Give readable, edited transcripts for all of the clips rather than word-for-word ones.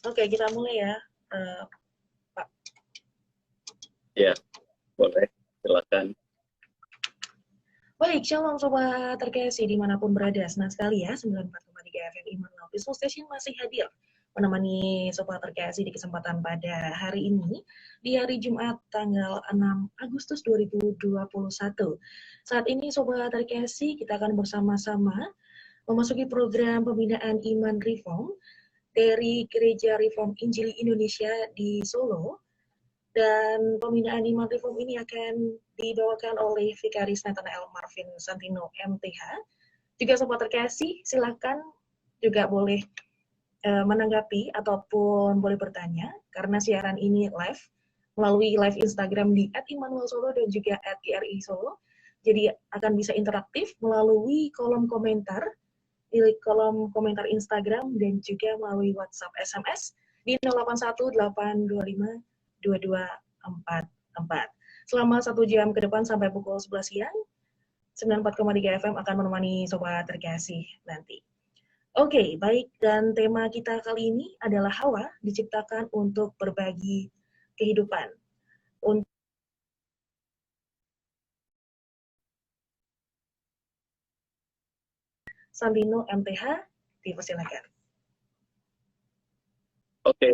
Oke, kita mulai ya, Pak. Ya, boleh. Silakan. Baik, shalom Sobat Terkasih dimanapun berada. Senang sekali ya, 94,3 FM Immanuel Peaceful Station masih hadir menemani Sobat Terkasih di kesempatan pada hari ini, di hari Jumat tanggal 6 Agustus 2021. Saat ini Sobat Terkasih, kita akan bersama-sama memasuki program pembinaan Iman Reform dari Gereja Reform Injili Indonesia di Solo. Dan pembinaan Iman Reform ini akan dibawakan oleh Vikaris Nathanael Marvin Santino MTH. Juga Sobat Terkasih, silakan juga boleh menanggapi ataupun boleh bertanya, karena siaran ini live melalui live Instagram di @immanuelsolo dan juga @gri_solo. Jadi akan bisa interaktif melalui kolom komentar, di kolom komentar Instagram dan juga melalui WhatsApp SMS di 0818852244. Selama 1 jam ke depan sampai pukul 11 siang, 94,3 FM akan menemani Sobat Terkasih nanti. Oke, baik. Dan tema kita kali ini adalah Hawa diciptakan untuk berbagi kehidupan. Untuk Santino MTH, dipersilakan. Oke.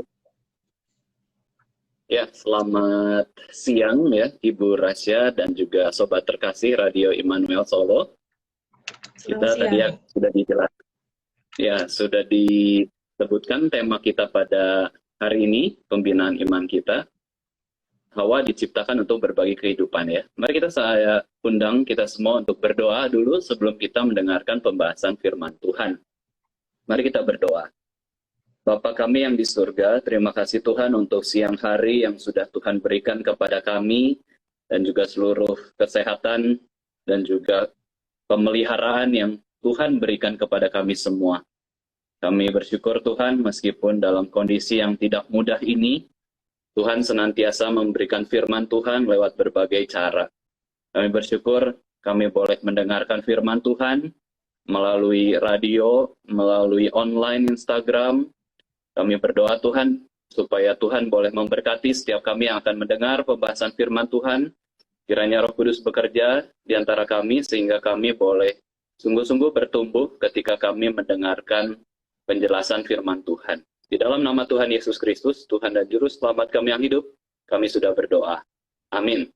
Ya, selamat siang ya Ibu Rasya dan juga Sobat Terkasih Radio Immanuel Solo. Kita tadi sudah dijelaskan. Ya, sudah disebutkan tema kita pada hari ini, pembinaan iman kita. Hawa diciptakan untuk berbagi kehidupan ya. Mari saya undang kita semua untuk berdoa dulu sebelum kita mendengarkan pembahasan firman Tuhan. Mari kita berdoa. Bapa kami yang di surga, terima kasih Tuhan untuk siang hari yang sudah Tuhan berikan kepada kami, dan juga seluruh kesehatan dan juga pemeliharaan yang Tuhan berikan kepada kami semua. Kami bersyukur Tuhan, meskipun dalam kondisi yang tidak mudah ini, Tuhan senantiasa memberikan firman Tuhan lewat berbagai cara. Kami bersyukur kami boleh mendengarkan firman Tuhan melalui radio, melalui online Instagram. Kami berdoa Tuhan, supaya Tuhan boleh memberkati setiap kami yang akan mendengar pembahasan firman Tuhan. Kiranya Roh Kudus bekerja di antara kami, sehingga kami boleh sungguh-sungguh bertumbuh ketika kami mendengarkan penjelasan firman Tuhan. Di dalam nama Tuhan Yesus Kristus, Tuhan dan Juru Selamat kami yang hidup, kami sudah berdoa. Amin.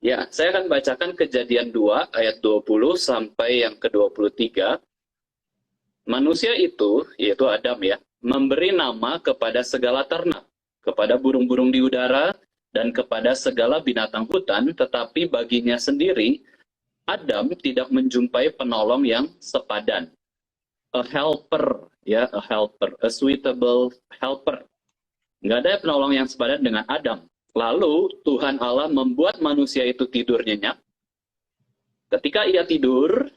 Ya, saya akan bacakan Kejadian 2 ayat 20 sampai yang ke-23. Manusia itu, yaitu Adam ya, memberi nama kepada segala ternak, kepada burung-burung di udara, dan kepada segala binatang hutan, tetapi baginya sendiri, Adam tidak menjumpai penolong yang sepadan. A helper, ya, a helper, a suitable helper. Nggak ada penolong yang sepadan dengan Adam. Lalu Tuhan Allah membuat manusia itu tidur nyenyak. Ketika ia tidur,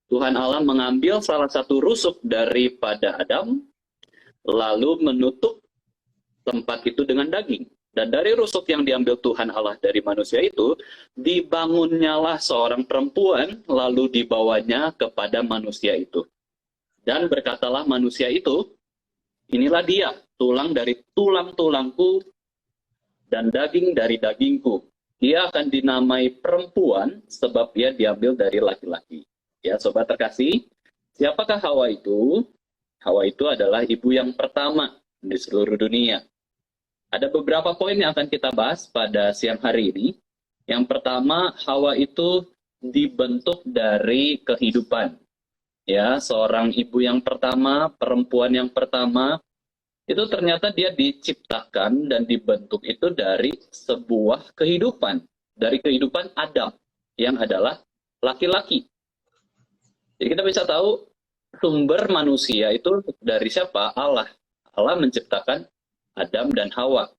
Tuhan Allah mengambil salah satu rusuk daripada Adam, lalu menutup tempat itu dengan daging. Dan dari rusuk yang diambil Tuhan Allah dari manusia itu, dibangunnyalah seorang perempuan, lalu dibawanya kepada manusia itu. Dan berkatalah manusia itu, inilah dia, tulang dari tulang-tulangku dan daging dari dagingku. Dia akan dinamai perempuan sebab ia diambil dari laki-laki. Ya, Sobat Terkasih, siapakah Hawa itu? Hawa itu adalah ibu yang pertama di seluruh dunia. Ada beberapa poin yang akan kita bahas pada siang hari ini. Yang pertama, Hawa itu dibentuk dari kehidupan. Ya, seorang ibu yang pertama, perempuan yang pertama, itu ternyata dia diciptakan dan dibentuk itu dari sebuah kehidupan. Dari kehidupan Adam, yang adalah laki-laki. Jadi kita bisa tahu sumber manusia itu dari siapa? Allah. Allah menciptakan Adam dan Hawa.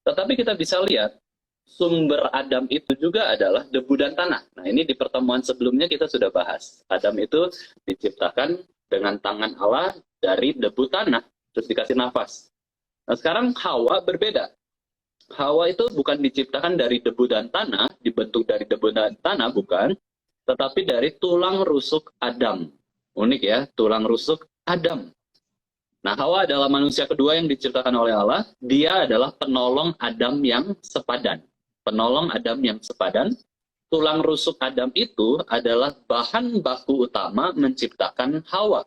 Tetapi kita bisa lihat sumber Adam itu juga adalah debu dan tanah. Nah, ini di pertemuan sebelumnya kita sudah bahas. Adam itu diciptakan dengan tangan Allah dari debu tanah, terus dikasih nafas. Nah, sekarang Hawa berbeda. Hawa itu bukan diciptakan dari debu dan tanah, dibentuk dari debu dan tanah, bukan. Tetapi dari tulang rusuk Adam. Unik ya, tulang rusuk Adam. Nah, Hawa adalah manusia kedua yang diciptakan oleh Allah. Dia adalah penolong Adam yang sepadan. Penolong Adam yang sepadan. Tulang rusuk Adam itu adalah bahan baku utama menciptakan Hawa.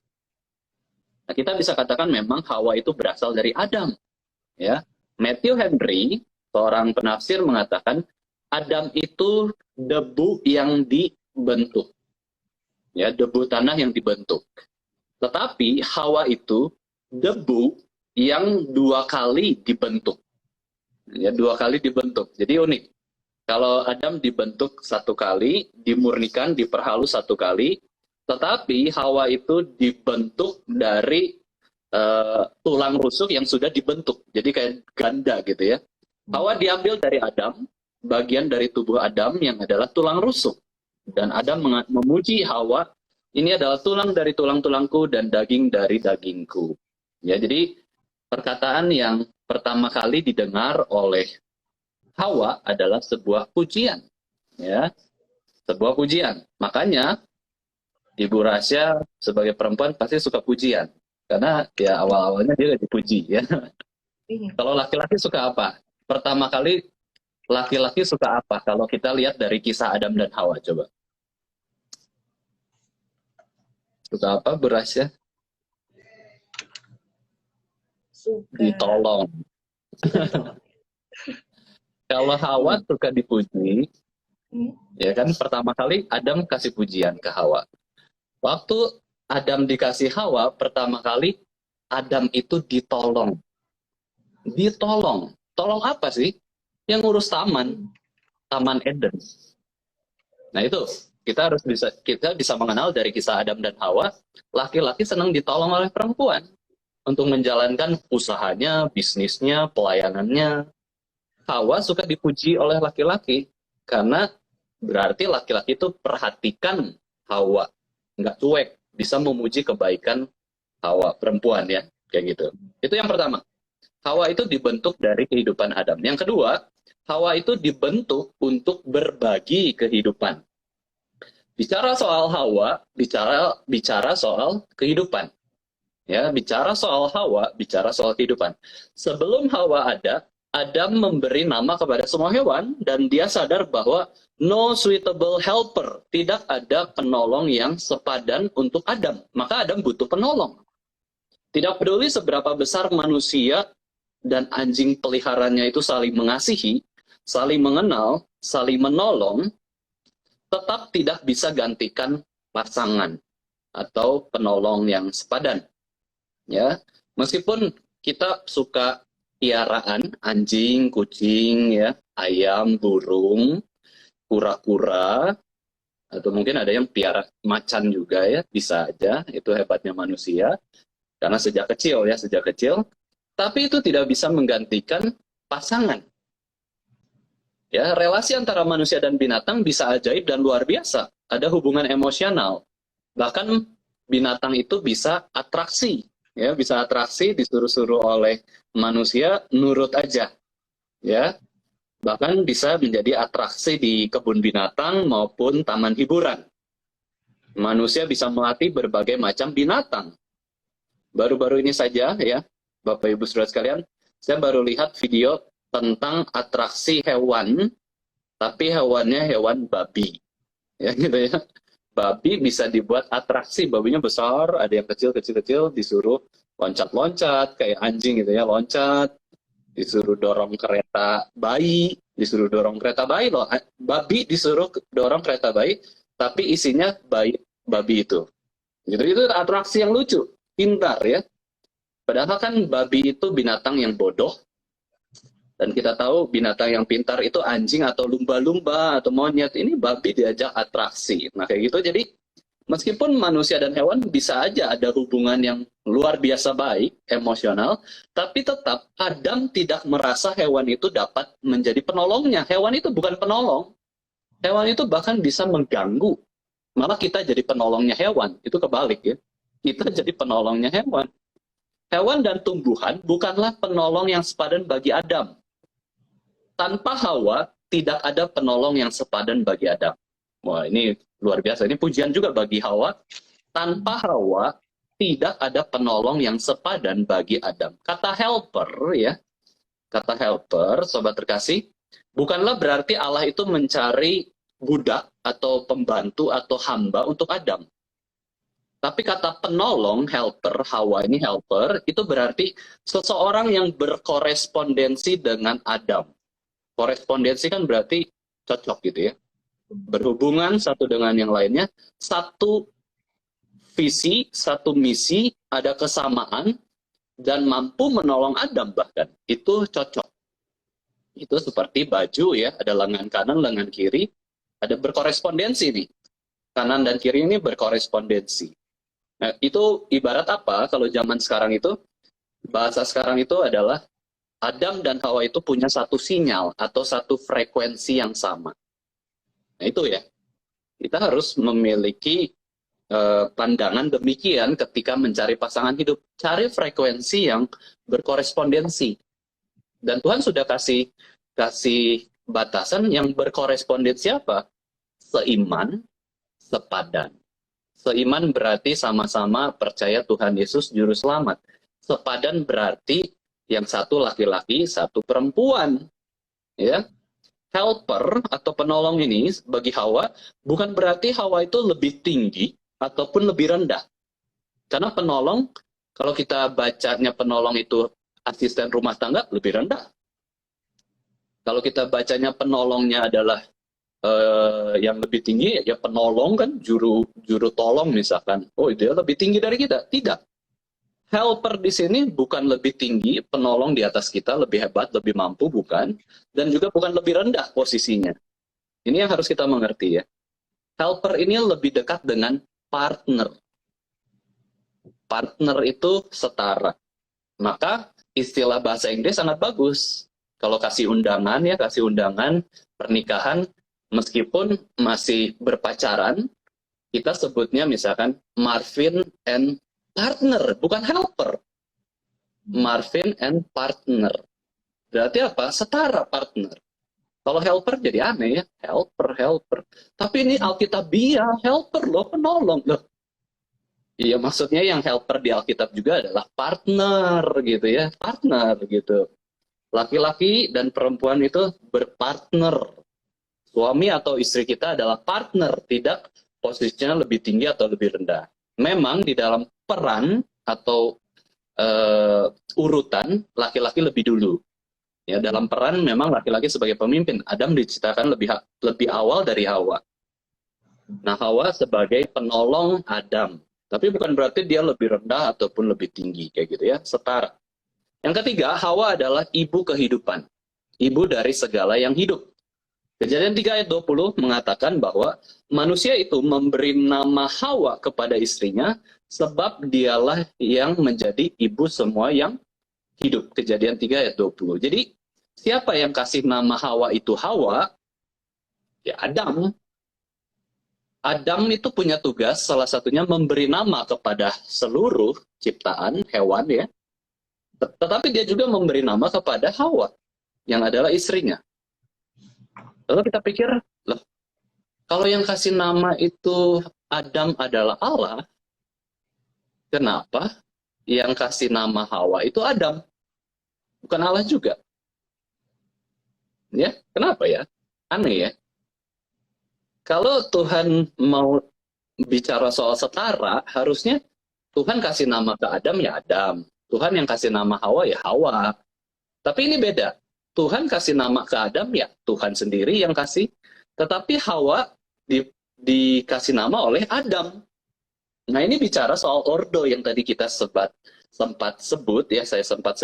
Nah, kita bisa katakan memang Hawa itu berasal dari Adam. Ya, Matthew Henry, seorang penafsir, mengatakan Adam itu debu yang dibentuk. Ya, debu tanah yang dibentuk. Tetapi Hawa itu debu yang 2 kali dibentuk. Ya, 2 kali dibentuk. Jadi unik. Kalau Adam dibentuk 1 kali, dimurnikan, diperhalus 1 kali, tetapi Hawa itu dibentuk dari tulang rusuk yang sudah dibentuk. Jadi kayak ganda gitu ya. Hawa diambil dari Adam, bagian dari tubuh Adam yang adalah tulang rusuk. Dan Adam memuji Hawa, ini adalah tulang dari tulang-tulangku dan daging dari dagingku. Ya, jadi perkataan yang pertama kali didengar oleh Hawa adalah sebuah pujian. Ya, sebuah pujian. Makanya Ibu Rasya sebagai perempuan pasti suka pujian. Karena ya awal-awalnya dia dipuji ya. Kalau laki-laki suka apa? Pertama kali laki-laki suka apa? Kalau kita lihat dari kisah Adam dan Hawa, coba. Suka apa, Bu Rasya? Suka Ditolong. ditolong. Kalau Hawa suka dipuji, ya kan pertama kali Adam kasih pujian ke Hawa. Waktu Adam dikasih Hawa, pertama kali Adam itu ditolong. Ditolong. Tolong apa sih? Yang ngurus Taman Eden. Nah itu, kita bisa mengenal dari kisah Adam dan Hawa, laki-laki senang ditolong oleh perempuan untuk menjalankan usahanya, bisnisnya, pelayanannya. Hawa suka dipuji oleh laki-laki karena berarti laki-laki itu perhatikan Hawa, nggak cuek, bisa memuji kebaikan Hawa, perempuan ya, kayak gitu. Itu yang pertama. Hawa itu dibentuk dari kehidupan Adam. Yang kedua, Hawa itu dibentuk untuk berbagi kehidupan. Bicara soal Hawa, bicara soal kehidupan. Ya, bicara soal Hawa, bicara soal kehidupan. Sebelum Hawa ada, Adam memberi nama kepada semua hewan dan dia sadar bahwa no suitable helper, tidak ada penolong yang sepadan untuk Adam. Maka Adam butuh penolong. Tidak peduli seberapa besar manusia dan anjing peliharaannya itu saling mengasihi, saling mengenal, saling menolong, tetap tidak bisa gantikan pasangan atau penolong yang sepadan. Ya, meskipun kita suka piaraan anjing, kucing, ya, ayam, burung, kura-kura, atau mungkin ada yang piara macan juga ya, bisa aja, itu hebatnya manusia karena sejak kecil, tapi itu tidak bisa menggantikan pasangan. Ya, relasi antara manusia dan binatang bisa ajaib dan luar biasa, ada hubungan emosional, bahkan binatang itu bisa atraksi. Ya, bisa atraksi, disuruh-suruh oleh manusia, nurut aja. Ya, bahkan bisa menjadi atraksi di kebun binatang maupun taman hiburan. Manusia bisa melatih berbagai macam binatang. Baru-baru ini saja ya, Bapak Ibu Saudara sekalian, saya baru lihat video tentang atraksi hewan, tapi hewannya hewan babi. Ya gitu ya. Babi bisa dibuat atraksi, babinya besar, ada yang kecil-kecil, disuruh loncat-loncat, kayak anjing gitu ya, loncat, disuruh dorong kereta bayi loh, babi disuruh dorong kereta bayi, tapi isinya babi itu. Gitu, itu atraksi yang lucu, pintar ya. Padahal kan babi itu binatang yang bodoh, dan kita tahu binatang yang pintar itu anjing atau lumba-lumba atau monyet. Ini babi diajak atraksi. Nah kayak gitu, jadi meskipun manusia dan hewan bisa aja ada hubungan yang luar biasa baik, emosional, tapi tetap Adam tidak merasa hewan itu dapat menjadi penolongnya. Hewan itu bukan penolong. Hewan itu bahkan bisa mengganggu. Malah kita jadi penolongnya hewan. Itu kebalik ya. Kita jadi penolongnya hewan. Hewan dan tumbuhan bukanlah penolong yang sepadan bagi Adam. Tanpa Hawa, tidak ada penolong yang sepadan bagi Adam. Wah, ini luar biasa. Ini pujian juga bagi Hawa. Tanpa Hawa, tidak ada penolong yang sepadan bagi Adam. Kata helper ya, kata helper, sobat terkasih, bukanlah berarti Allah itu mencari budak atau pembantu atau hamba untuk Adam. Tapi kata penolong, helper, Hawa ini helper, itu berarti seseorang yang berkorespondensi dengan Adam. Korespondensi kan berarti cocok gitu ya. Berhubungan satu dengan yang lainnya, satu visi, satu misi, ada kesamaan, dan mampu menolong Adam bahkan. Itu cocok. Itu seperti baju ya, ada lengan kanan, lengan kiri, ada berkorespondensi nih. Kanan dan kiri ini berkorespondensi. Nah, itu ibarat apa? Kalau zaman sekarang itu, bahasa sekarang itu adalah Adam dan Hawa itu punya satu sinyal atau satu frekuensi yang sama. Nah, itu ya. Kita harus memiliki pandangan demikian ketika mencari pasangan hidup. Cari frekuensi yang berkorespondensi. Dan Tuhan sudah kasih batasan yang berkorespondensi apa? Seiman, sepadan. Seiman berarti sama-sama percaya Tuhan Yesus Juru Selamat. Sepadan berarti yang satu laki-laki, satu perempuan. Ya, helper atau penolong ini bagi Hawa bukan berarti Hawa itu lebih tinggi ataupun lebih rendah. Karena penolong, kalau kita bacanya penolong itu asisten rumah tangga, lebih rendah. Kalau kita bacanya penolongnya adalah yang lebih tinggi, ya penolong kan, juru tolong misalkan. Oh, dia lebih tinggi dari kita. Tidak. Helper di sini bukan lebih tinggi, penolong di atas kita, lebih hebat, lebih mampu, bukan. Dan juga bukan lebih rendah posisinya. Ini yang harus kita mengerti ya. Helper ini lebih dekat dengan partner. Partner itu setara. Maka istilah bahasa Inggris sangat bagus. Kalau kasih undangan ya, kasih undangan pernikahan, meskipun masih berpacaran, kita sebutnya misalkan Marvin and partner, bukan helper. Marvin and partner. Berarti apa? Setara partner. Kalau helper jadi aneh ya, helper. Tapi ini Alkitabiah, helper loh, penolong loh. Iya, maksudnya yang helper di Alkitab juga adalah partner gitu ya, partner gitu. Laki-laki dan perempuan itu berpartner. Suami atau istri kita adalah partner, tidak posisinya lebih tinggi atau lebih rendah. Memang di dalam peran atau urutan, laki-laki lebih dulu. Ya, dalam peran memang laki-laki sebagai pemimpin. Adam diciptakan lebih awal dari Hawa. Nah, Hawa sebagai penolong Adam. Tapi bukan berarti dia lebih rendah ataupun lebih tinggi, kayak gitu ya, setara. Yang ketiga, Hawa adalah ibu kehidupan. Ibu dari segala yang hidup. Kejadian 3 ayat 20 mengatakan bahwa manusia itu memberi nama Hawa kepada istrinya sebab dialah yang menjadi ibu semua yang hidup. Kejadian 3 ayat 20. Jadi, siapa yang kasih nama Hawa itu Hawa? Ya, Adam. Adam itu punya tugas, salah satunya memberi nama kepada seluruh ciptaan hewan ya. Tetapi dia juga memberi nama kepada Hawa, yang adalah istrinya. Lalu kita pikir, loh, kalau yang kasih nama itu Adam adalah Allah, kenapa yang kasih nama Hawa itu Adam? Bukan Allah juga. Ya, kenapa ya? Aneh ya. Kalau Tuhan mau bicara soal setara, harusnya Tuhan kasih nama ke Adam ya Adam. Tuhan yang kasih nama Hawa ya Hawa. Tapi ini beda. Tuhan kasih nama ke Adam ya Tuhan sendiri yang kasih. Tetapi Hawa dikasih nama oleh Adam. Nah, ini bicara soal ordo yang tadi kita sempat sebut ya, saya sempat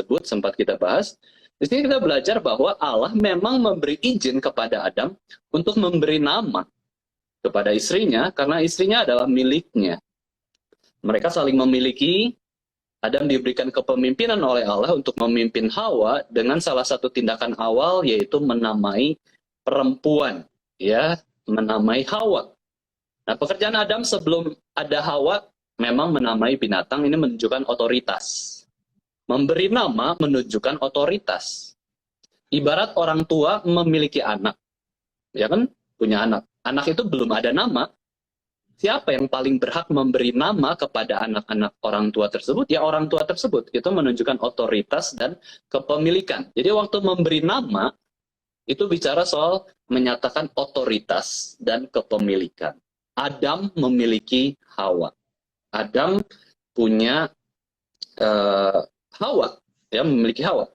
kita bahas. Di sini kita belajar bahwa Allah memang memberi izin kepada Adam untuk memberi nama kepada istrinya, karena istrinya adalah miliknya. Mereka saling memiliki. Adam diberikan kepemimpinan oleh Allah untuk memimpin Hawa dengan salah satu tindakan awal, yaitu menamai perempuan, ya, menamai Hawa. Nah, pekerjaan Adam sebelum ada Hawa memang menamai binatang. Ini menunjukkan otoritas. Memberi nama menunjukkan otoritas. Ibarat orang tua memiliki anak, ya kan, punya anak. Anak itu belum ada nama, siapa yang paling berhak memberi nama kepada anak-anak orang tua tersebut? Ya orang tua tersebut. Itu menunjukkan otoritas dan kepemilikan. Jadi waktu memberi nama, itu bicara soal menyatakan otoritas dan kepemilikan. Adam memiliki Hawa. Adam punya Hawa, ya memiliki Hawa.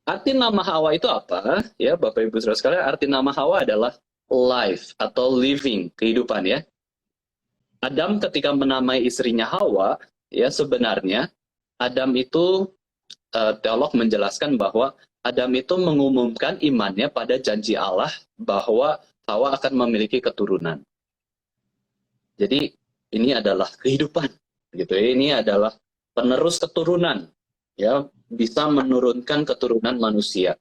Arti nama Hawa itu apa? Ya Bapak Ibu Saudara sekalian, arti nama Hawa adalah life atau living, kehidupan ya. Adam ketika menamai istrinya Hawa, ya sebenarnya Adam itu teolog menjelaskan bahwa Adam itu mengumumkan imannya pada janji Allah bahwa Hawa akan memiliki keturunan. Jadi ini adalah kehidupan, gitu ya. Ini adalah penerus keturunan, ya bisa menurunkan keturunan manusia.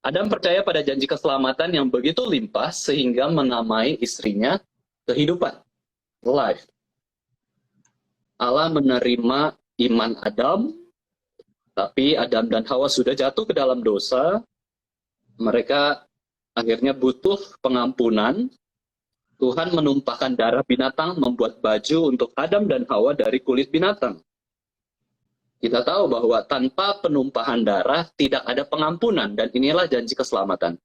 Adam percaya pada janji keselamatan yang begitu limpah sehingga menamai istrinya kehidupan. Life. Allah menerima iman Adam, tapi Adam dan Hawa sudah jatuh ke dalam dosa. Mereka akhirnya butuh pengampunan. Tuhan menumpahkan darah binatang, membuat baju untuk Adam dan Hawa dari kulit binatang. Kita tahu bahwa tanpa penumpahan darah tidak ada pengampunan, dan inilah janji keselamatan.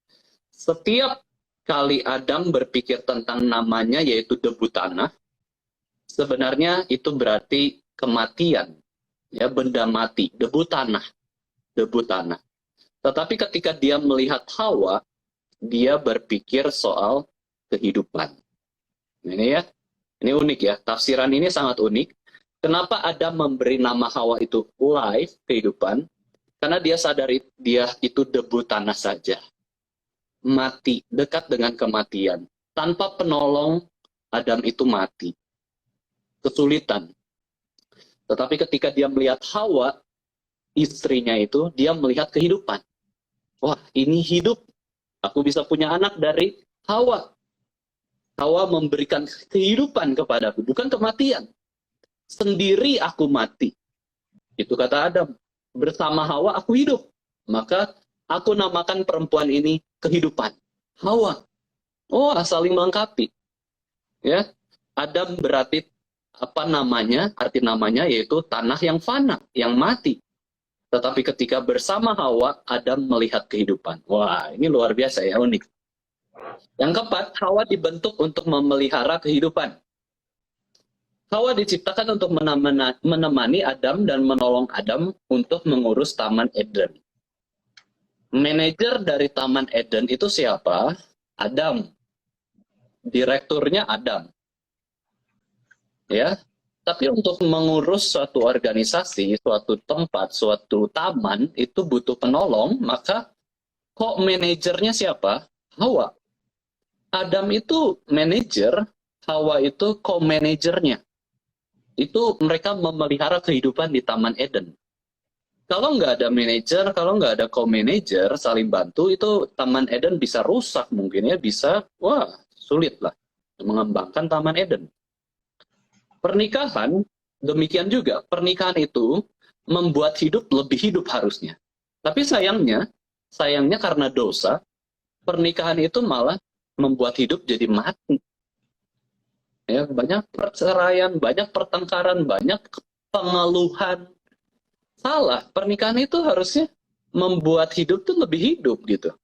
Setiap kali Adam berpikir tentang namanya, yaitu debu tanah, sebenarnya itu berarti kematian, ya benda mati, debu tanah, debu tanah. Tetapi ketika dia melihat Hawa, dia berpikir soal kehidupan. Ini ya, ini unik ya, tafsiran ini sangat unik. Kenapa Adam memberi nama Hawa itu life, kehidupan? Karena dia sadari dia itu debu tanah saja, mati, dekat dengan kematian. Tanpa penolong, Adam itu mati. Kesulitan. Tetapi ketika dia melihat Hawa, istrinya itu, dia melihat kehidupan. Wah, ini hidup. Aku bisa punya anak dari Hawa. Hawa memberikan kehidupan kepadaku, bukan kematian. Sendiri aku mati. Itu kata Adam. Bersama Hawa aku hidup. Maka aku namakan perempuan ini kehidupan. Hawa. Oh, saling melengkapi. Ya. Adam berarti apa namanya? Arti namanya yaitu tanah yang fana, yang mati. Tetapi ketika bersama Hawa, Adam melihat kehidupan. Wah, ini luar biasa ya, unik. Yang keempat, Hawa dibentuk untuk memelihara kehidupan. Hawa diciptakan untuk menemani Adam dan menolong Adam untuk mengurus Taman Eden. Manajer dari Taman Eden itu siapa? Adam. Direkturnya Adam. Ya, tapi untuk mengurus suatu organisasi, suatu tempat, suatu taman itu butuh penolong, maka kok manajernya siapa? Hawa. Adam itu manajer, Hawa itu co-manajernya. Itu mereka memelihara kehidupan di Taman Eden. Kalau nggak ada manajer, kalau nggak ada co-manager saling bantu, itu Taman Eden bisa rusak mungkin ya, bisa, wah sulit lah mengembangkan Taman Eden. Pernikahan, demikian juga. Pernikahan itu membuat hidup lebih hidup harusnya. Tapi sayangnya karena dosa, pernikahan itu malah membuat hidup jadi mati. Ya, banyak perceraian, banyak pertengkaran, banyak pengeluhan. Salah, pernikahan itu harusnya membuat hidup tuh lebih hidup gitu.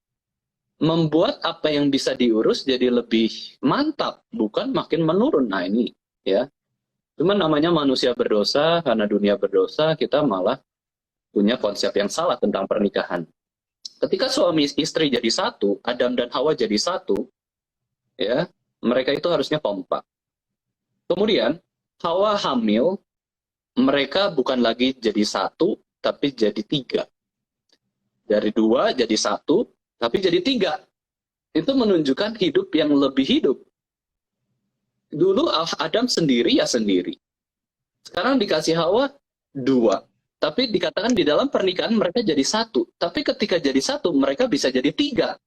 Membuat apa yang bisa diurus jadi lebih mantap, bukan makin menurun. Nah ini ya. Cuman namanya manusia berdosa, karena dunia berdosa, kita malah punya konsep yang salah tentang pernikahan. Ketika suami istri jadi satu, Adam dan Hawa jadi satu, ya, mereka itu harusnya kompak. Kemudian, Hawa hamil, mereka bukan lagi jadi satu, tapi jadi tiga. Dari dua jadi satu, tapi jadi tiga. Itu menunjukkan hidup yang lebih hidup. Dulu Adam sendiri ya sendiri. Sekarang dikasih Hawa dua. Tapi dikatakan di dalam pernikahan mereka jadi satu. Tapi ketika jadi satu mereka bisa jadi tiga.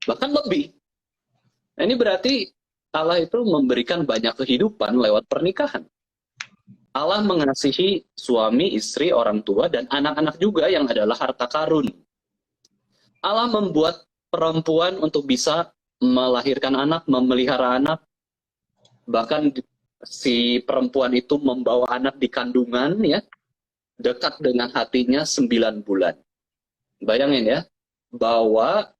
Bahkan lebih. Nah, ini berarti Allah itu memberikan banyak kehidupan lewat pernikahan. Allah mengasihi suami, istri, orang tua, dan anak-anak juga yang adalah harta karun. Allah membuat perempuan untuk bisa melahirkan anak, memelihara anak, Bahkan si perempuan itu membawa anak di kandungan ya, dekat dengan hatinya 9 bulan. Bayangin ya, bawa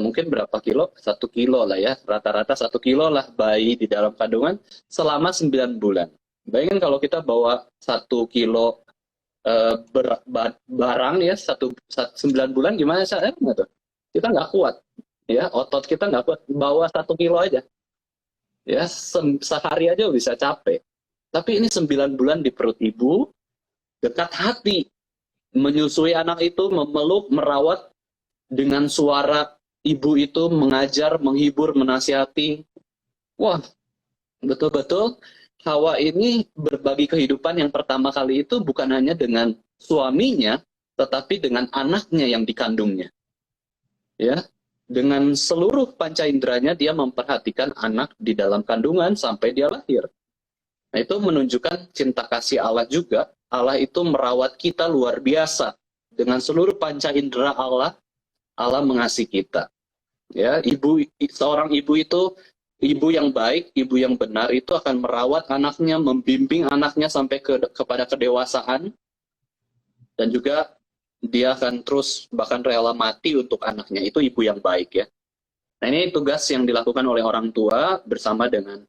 mungkin berapa kilo? 1 kilo lah ya, rata-rata 1 kilo lah bayi di dalam kandungan selama 9 bulan. Bayangin kalau kita bawa 1 kilo barang ya, 9 bulan gimana saya tuh? Kita nggak kuat, ya otot kita nggak kuat, bawa 1 kilo aja. Ya, sehari aja bisa capek. Tapi ini 9 bulan di perut ibu, dekat hati, menyusui anak itu, memeluk, merawat, dengan suara ibu itu mengajar, menghibur, menasihati. Wah, betul-betul Hawa ini berbagi kehidupan yang pertama kali itu bukan hanya dengan suaminya, tetapi dengan anaknya yang dikandungnya. Ya, dengan seluruh panca inderanya dia memperhatikan anak di dalam kandungan sampai dia lahir. Nah, itu menunjukkan cinta kasih Allah juga. Allah itu merawat kita luar biasa. Dengan seluruh panca indera Allah, Allah mengasihi kita. Ya, seorang ibu itu, ibu yang baik, ibu yang benar itu akan merawat anaknya, membimbing anaknya sampai kepada kedewasaan, dan juga dia akan terus bahkan rela mati untuk anaknya. Itu ibu yang baik ya. Nah, ini tugas yang dilakukan oleh orang tua bersama dengan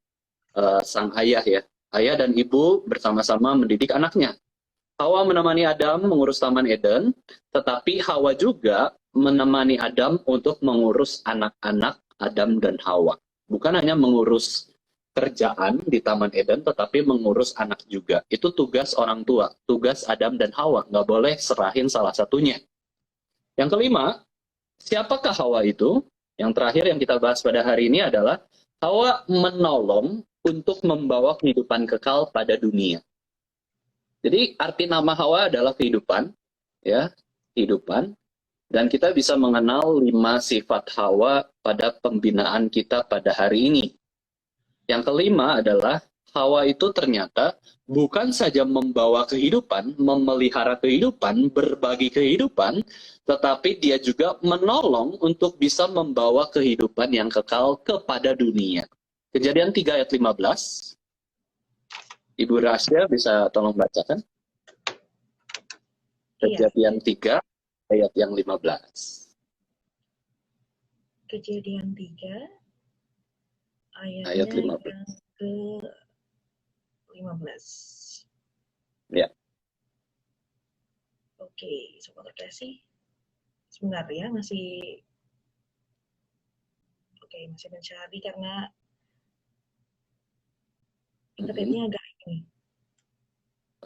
sang ayah ya. Ayah dan ibu bersama-sama mendidik anaknya. Hawa menemani Adam mengurus Taman Eden, tetapi Hawa juga menemani Adam untuk mengurus anak-anak Adam dan Hawa. Bukan hanya mengurus kerjaan di Taman Eden, tetapi mengurus anak juga. Itu tugas orang tua, tugas Adam dan Hawa. Nggak boleh serahin salah satunya. Yang kelima, siapakah Hawa itu? Yang terakhir yang kita bahas pada hari ini adalah Hawa menolong untuk membawa kehidupan kekal pada dunia. Jadi arti nama Hawa adalah kehidupan, ya, kehidupan. Dan kita bisa mengenal 5 sifat Hawa pada pembinaan kita pada hari ini. Yang kelima adalah Hawa itu ternyata bukan saja membawa kehidupan, memelihara kehidupan, berbagi kehidupan, tetapi dia juga menolong untuk bisa membawa kehidupan yang kekal kepada dunia. Kejadian 3 ayat 15. Ibu Rasya bisa tolong bacakan? Kejadian 3 ayat yang 15. Kejadian 3 ayat 15. yang ke-15. Ya. Oke, sobat terkasih. Sebentar ya, masih mencari karena internetnya agak ini.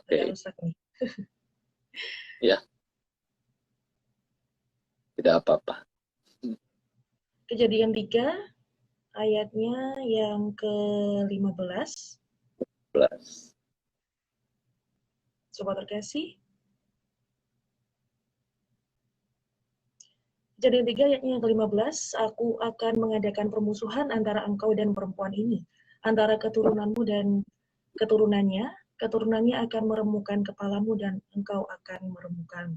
Agak rusak nih. Ya. Tidak apa-apa. Kejadian 3 ayatnya yang ke-15. Sobat terkasih. Kejadian 3 ayatnya yang ke-15, aku akan mengadakan permusuhan antara engkau dan perempuan ini, antara keturunanmu dan keturunannya akan meremukkan kepalamu dan engkau akan meremukkan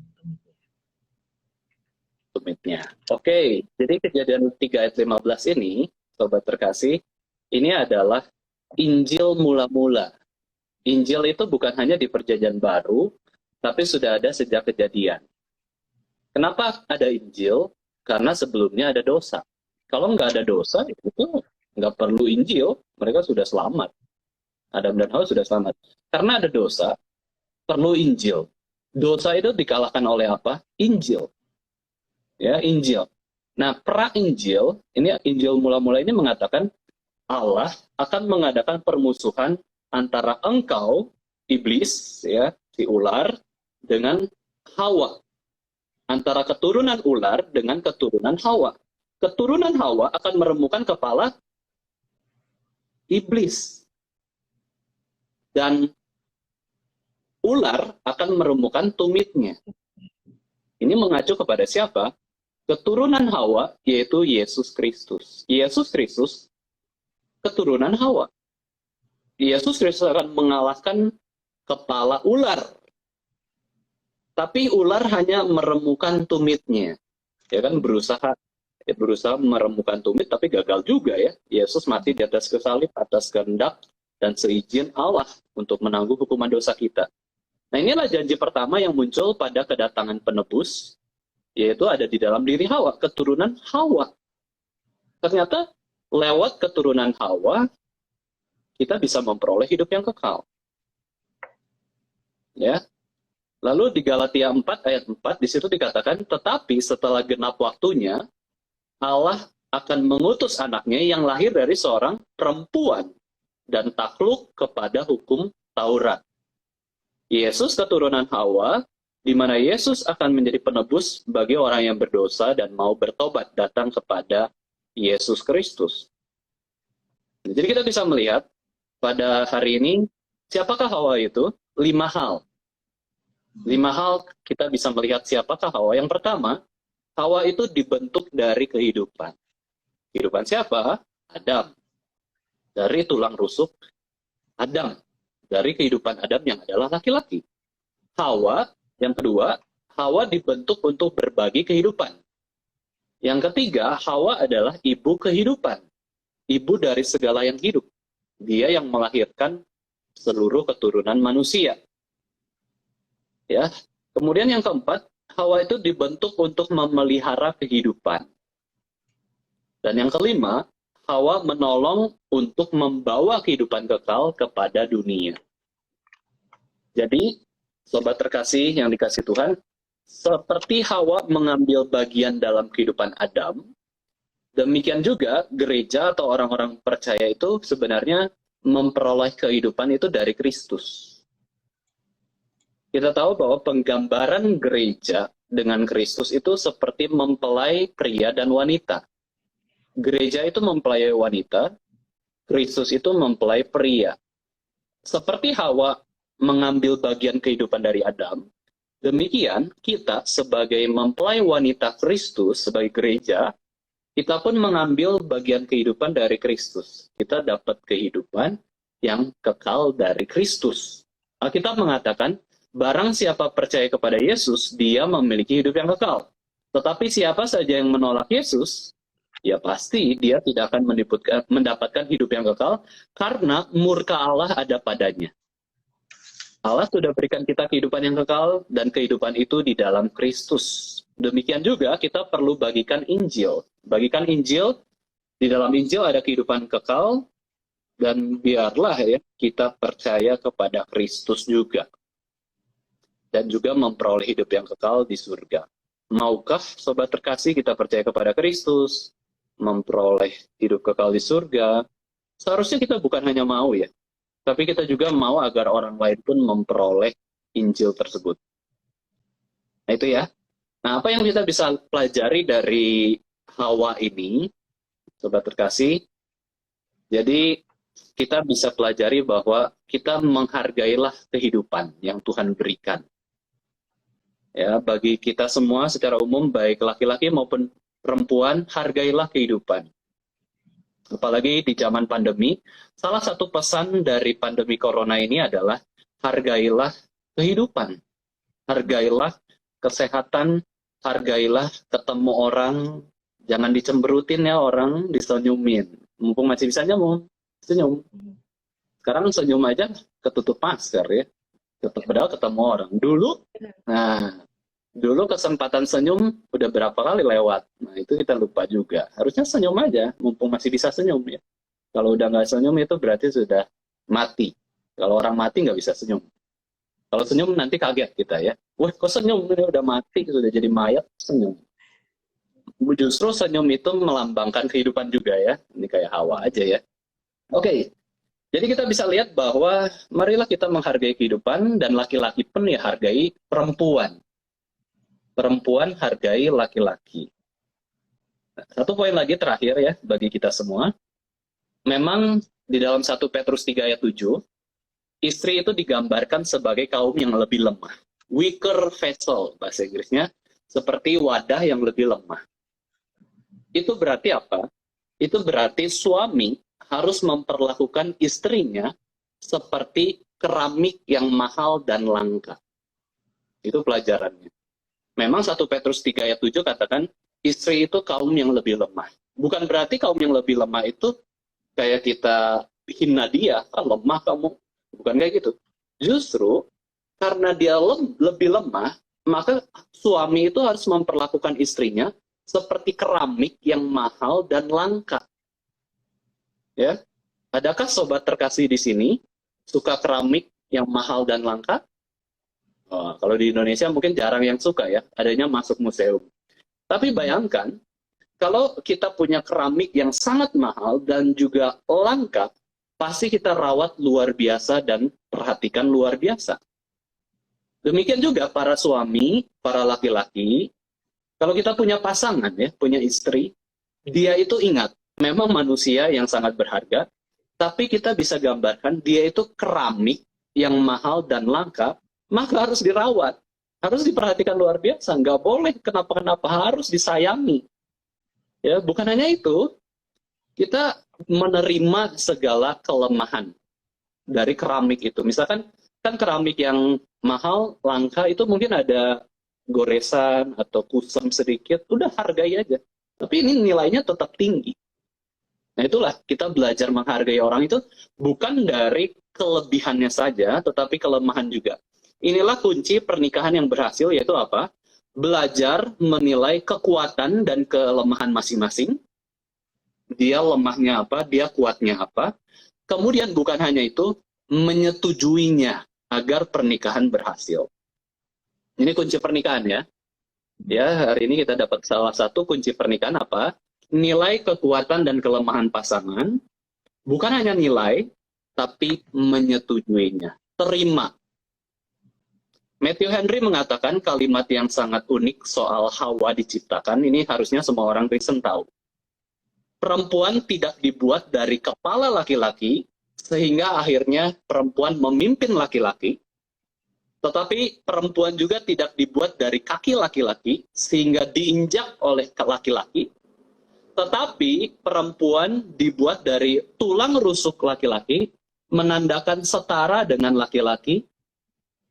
tumitnya. Oke, jadi kejadian 3 ayat 15 ini, sobat terkasih, ini adalah Injil mula-mula. Injil itu bukan hanya di Perjanjian Baru, tapi sudah ada sejak Kejadian. Kenapa ada Injil? Karena sebelumnya ada dosa. Kalau nggak ada dosa, itu nggak perlu Injil, mereka sudah selamat. Adam dan Hawa sudah selamat. Karena ada dosa, perlu Injil. Dosa itu dikalahkan oleh apa? Injil. Ya, Injil. Nah, pra-Injil, ini Injil mula-mula ini mengatakan Allah akan mengadakan permusuhan antara engkau, iblis, ya, si ular, dengan Hawa. Antara keturunan ular dengan keturunan Hawa. Keturunan Hawa akan meremukkan kepala iblis. Dan ular akan meremukkan tumitnya. Ini mengacu kepada siapa? Keturunan Hawa, yaitu Yesus Kristus. Yesus Kristus, keturunan Hawa. Yesus Kristus akan mengalahkan kepala ular. Tapi ular hanya meremukkan tumitnya. Ya kan, berusaha berusaha meremukkan tumit, tapi gagal juga ya. Yesus mati di atas kayu salib atas kehendak dan seizin Allah untuk menanggung hukuman dosa kita. Nah, inilah janji pertama yang muncul pada kedatangan penebus, yaitu ada di dalam diri Hawa, keturunan Hawa. Ternyata lewat keturunan Hawa, kita bisa memperoleh hidup yang kekal. Ya. Lalu di Galatia 4 ayat 4, di situ dikatakan, tetapi setelah genap waktunya, Allah akan mengutus anaknya yang lahir dari seorang perempuan dan takluk kepada hukum Taurat. Yesus keturunan Hawa, di mana Yesus akan menjadi penebus bagi orang yang berdosa dan mau bertobat datang kepada Yesus Kristus. Jadi kita bisa melihat pada hari ini, siapakah Hawa itu? 5 hal. 5 hal kita bisa melihat siapakah Hawa. Yang pertama, Hawa itu dibentuk dari kehidupan. Kehidupan siapa? Adam. Dari tulang rusuk Adam. Dari kehidupan Adam yang adalah laki-laki. Hawa, yang kedua, Hawa dibentuk untuk berbagi kehidupan. Yang ketiga, Hawa adalah ibu kehidupan. Ibu dari segala yang hidup. Dia yang melahirkan seluruh keturunan manusia. Ya. Kemudian yang keempat, Hawa itu dibentuk untuk memelihara kehidupan. Dan yang kelima, Hawa menolong untuk membawa kehidupan kekal kepada dunia. Jadi, sobat terkasih yang dikasih Tuhan, seperti Hawa mengambil bagian dalam kehidupan Adam, demikian juga gereja atau orang-orang percaya itu sebenarnya memperoleh kehidupan itu dari Kristus. Kita tahu bahwa penggambaran gereja dengan Kristus itu seperti mempelai pria dan wanita. Gereja itu mempelai wanita, Kristus itu mempelai pria. Seperti Hawa mengambil bagian kehidupan dari Adam, demikian kita sebagai mempelai wanita Kristus, sebagai gereja, kita pun mengambil bagian kehidupan dari Kristus. Kita dapat kehidupan yang kekal dari Kristus. Alkitab mengatakan, barang siapa percaya kepada Yesus, dia memiliki hidup yang kekal. Tetapi siapa saja yang menolak Yesus, ya pasti dia tidak akan mendapatkan hidup yang kekal karena murka Allah ada padanya. Allah sudah berikan kita kehidupan yang kekal dan kehidupan itu di dalam Kristus. Demikian juga kita perlu bagikan Injil. Bagikan Injil, di dalam Injil ada kehidupan kekal dan biarlah ya kita percaya kepada Kristus juga. Dan juga memperoleh hidup yang kekal di surga. Maukah sobat terkasih kita percaya kepada Kristus, memperoleh hidup kekal di surga? Seharusnya kita bukan hanya mau ya, tapi kita juga mau agar orang lain pun memperoleh Injil tersebut. Nah itu ya. Nah apa yang kita bisa pelajari dari Hawa ini, sobat terkasih? Jadi kita bisa pelajari bahwa kita menghargailah kehidupan yang Tuhan berikan. Ya, bagi kita semua secara umum, baik laki-laki maupun perempuan, hargailah kehidupan. Apalagi di zaman pandemi, salah satu pesan dari pandemi corona ini adalah hargailah kehidupan. Hargailah kesehatan, hargailah ketemu orang, jangan dicemberutin ya orang, disenyumin. Mumpung masih bisa senyum. Sekarang senyum aja ketutup masker ya. Padahal ketemu orang. Dulu kesempatan senyum udah berapa kali lewat. Nah itu kita lupa juga. Harusnya senyum aja, mumpung masih bisa senyum ya. Kalau udah nggak senyum itu berarti sudah mati. Kalau orang mati nggak bisa senyum. Kalau senyum nanti kaget kita ya. Wah kok senyum, ini udah mati, sudah jadi mayat, senyum. Justru senyum itu melambangkan kehidupan juga ya. Ini kayak Hawa aja ya. Oke. Jadi kita bisa lihat bahwa marilah kita menghargai kehidupan dan laki-laki pun ya hargai perempuan. Perempuan hargai laki-laki. Nah, satu poin lagi terakhir ya bagi kita semua. Memang di dalam 1 Petrus 3 ayat 7, istri itu digambarkan sebagai kaum yang lebih lemah. Weaker vessel bahasa Inggrisnya, seperti wadah yang lebih lemah. Itu berarti apa? Itu berarti suami harus memperlakukan istrinya seperti keramik yang mahal dan langka. Itu pelajarannya. Memang 1 Petrus 3 ayat 7 katakan, istri itu kaum yang lebih lemah. Bukan berarti kaum yang lebih lemah itu kayak kita hina dia, lemah kamu. Bukan kayak gitu. Justru karena dia lebih lemah, maka suami itu harus memperlakukan istrinya seperti keramik yang mahal dan langka. Ya, adakah sobat terkasih di sini suka keramik yang mahal dan langka? Oh, kalau di Indonesia mungkin jarang yang suka ya, adanya masuk museum. Tapi bayangkan, kalau kita punya keramik yang sangat mahal dan juga langka, pasti kita rawat luar biasa dan perhatikan luar biasa. Demikian juga para suami, para laki-laki, kalau kita punya pasangan ya, punya istri, dia itu ingat, memang manusia yang sangat berharga, tapi kita bisa gambarkan dia itu keramik yang mahal dan langka, maka harus dirawat, harus diperhatikan luar biasa, nggak boleh kenapa-kenapa, harus disayangi. Ya, bukan hanya itu, kita menerima segala kelemahan dari keramik itu. Misalkan kan keramik yang mahal, langka itu mungkin ada goresan atau kusam sedikit, udah hargai aja. Tapi ini nilainya tetap tinggi. Nah itulah kita belajar menghargai orang itu bukan dari kelebihannya saja, tetapi kelemahan juga. Inilah kunci pernikahan yang berhasil, yaitu apa? Belajar menilai kekuatan dan kelemahan masing-masing. Dia lemahnya apa, dia kuatnya apa. Kemudian bukan hanya itu, menyetujuinya agar pernikahan berhasil. Ini kunci pernikahan ya. Ya, hari ini kita dapat salah satu kunci pernikahan apa? Nilai kekuatan dan kelemahan pasangan, bukan hanya nilai, tapi menyetujuinya. Terima. Matthew Henry mengatakan kalimat yang sangat unik soal Hawa diciptakan, ini harusnya semua orang Kristen tahu. Perempuan tidak dibuat dari kepala laki-laki, sehingga akhirnya perempuan memimpin laki-laki, tetapi perempuan juga tidak dibuat dari kaki laki-laki, sehingga diinjak oleh laki-laki, tetapi perempuan dibuat dari tulang rusuk laki-laki, menandakan setara dengan laki-laki,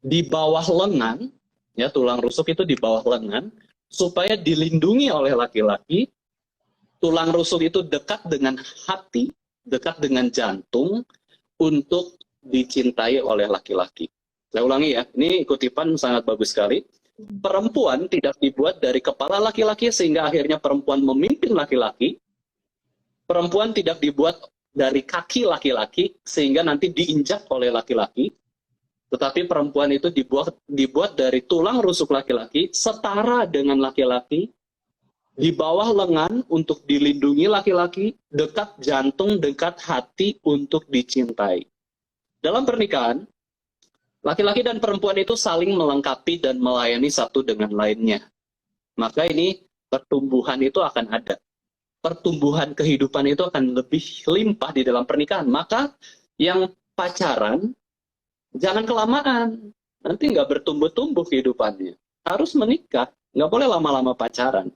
di bawah lengan, ya tulang rusuk itu di bawah lengan, supaya dilindungi oleh laki-laki. Tulang rusuk itu dekat dengan hati, dekat dengan jantung, untuk dicintai oleh laki-laki. Saya ulangi ya, ini kutipan sangat bagus sekali. Perempuan tidak dibuat dari kepala laki-laki sehingga akhirnya perempuan memimpin laki-laki. Perempuan tidak dibuat dari kaki laki-laki sehingga nanti diinjak oleh laki-laki. Tetapi perempuan itu dibuat dari tulang rusuk laki-laki, setara dengan laki-laki, di bawah lengan untuk dilindungi laki-laki, dekat jantung, dekat hati untuk dicintai. Dalam pernikahan, laki-laki dan perempuan itu saling melengkapi dan melayani satu dengan lainnya. Maka ini pertumbuhan itu akan ada. Pertumbuhan kehidupan itu akan lebih limpah di dalam pernikahan. Maka yang pacaran, jangan kelamaan. Nanti nggak bertumbuh-tumbuh kehidupannya. Harus menikah. Nggak boleh lama-lama pacaran.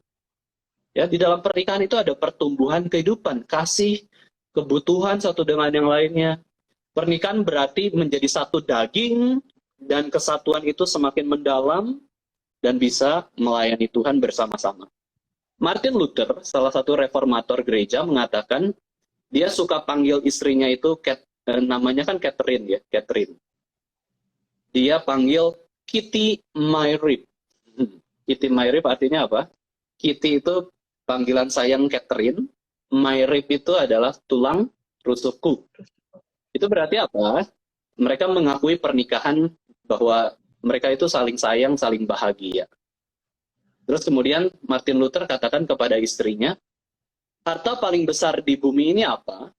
Ya, di dalam pernikahan itu ada pertumbuhan kehidupan, kasih, kebutuhan satu dengan yang lainnya. Pernikahan berarti menjadi satu daging, dan kesatuan itu semakin mendalam, dan bisa melayani Tuhan bersama-sama. Martin Luther, salah satu reformator gereja, mengatakan dia suka panggil istrinya itu, namanya kan Catherine ya, Catherine. Dia panggil Kitty My Rib. Kitty My Rib artinya apa? Kitty itu panggilan sayang Catherine, My Rib itu adalah tulang rusukku. Itu berarti apa? Mereka mengakui pernikahan bahwa mereka itu saling sayang, saling bahagia. Terus kemudian Martin Luther katakan kepada istrinya, harta paling besar di bumi ini apa?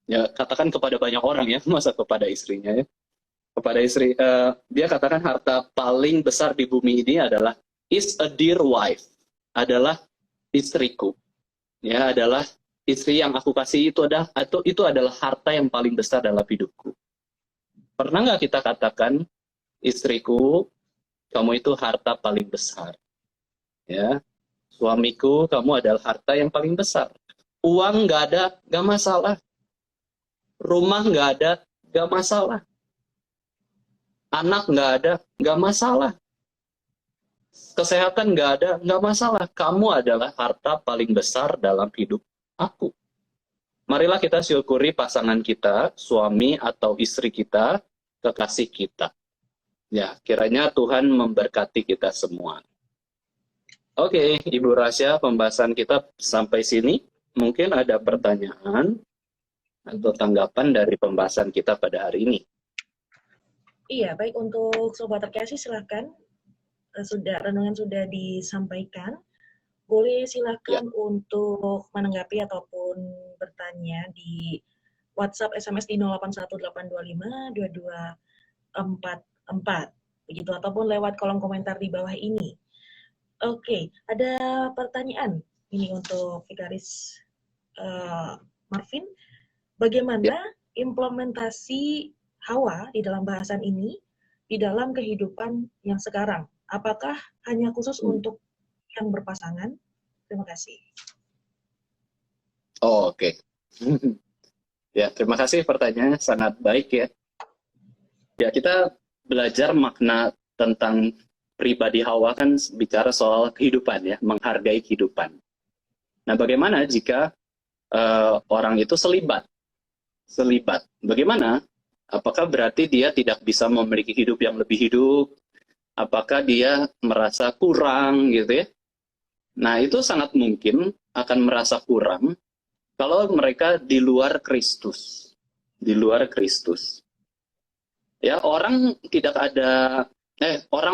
Ya, katakan kepada banyak orang ya, masa kepada istrinya ya. Kepada istri, dia katakan harta paling besar di bumi ini adalah is a dear wife, adalah istriku, ya, adalah istri yang aku kasih, itu adalah harta yang paling besar dalam hidupku. Pernah nggak kita katakan, istriku, kamu itu harta paling besar, ya, suamiku, kamu adalah harta yang paling besar. Uang nggak ada, nggak masalah. Rumah nggak ada, nggak masalah. Anak nggak ada, nggak masalah. Kesehatan nggak ada, nggak masalah. Kamu adalah harta paling besar dalam hidup aku. Marilah kita syukuri pasangan kita, suami atau istri kita, kekasih kita. Ya, kiranya Tuhan memberkati kita semua. Oke, Ibu Rasya, pembahasan kita sampai sini. Mungkin ada pertanyaan atau tanggapan dari pembahasan kita pada hari ini. Iya, baik, untuk Sobat Terkasih silahkan. Renungan sudah disampaikan. Boleh silakan untuk menanggapi ataupun bertanya di WhatsApp, SMS di 0818252244. Begitu, ataupun lewat kolom komentar di bawah ini. Oke, ada pertanyaan ini untuk Vikaris Marvin. Bagaimana implementasi Hawa di dalam bahasan ini di dalam kehidupan yang sekarang? Apakah hanya khusus untuk yang berpasangan? Terima kasih. Oh, oke. Ya, terima kasih, pertanyaannya sangat baik ya. Ya, kita belajar makna tentang pribadi Hawa kan bicara soal kehidupan ya, menghargai kehidupan. Nah, bagaimana jika orang itu selibat? Bagaimana? Apakah berarti dia tidak bisa memiliki hidup yang lebih hidup? Apakah dia merasa kurang gitu ya? Nah, itu sangat mungkin akan merasa kurang kalau mereka di luar Kristus. Di luar Kristus. Ya, orang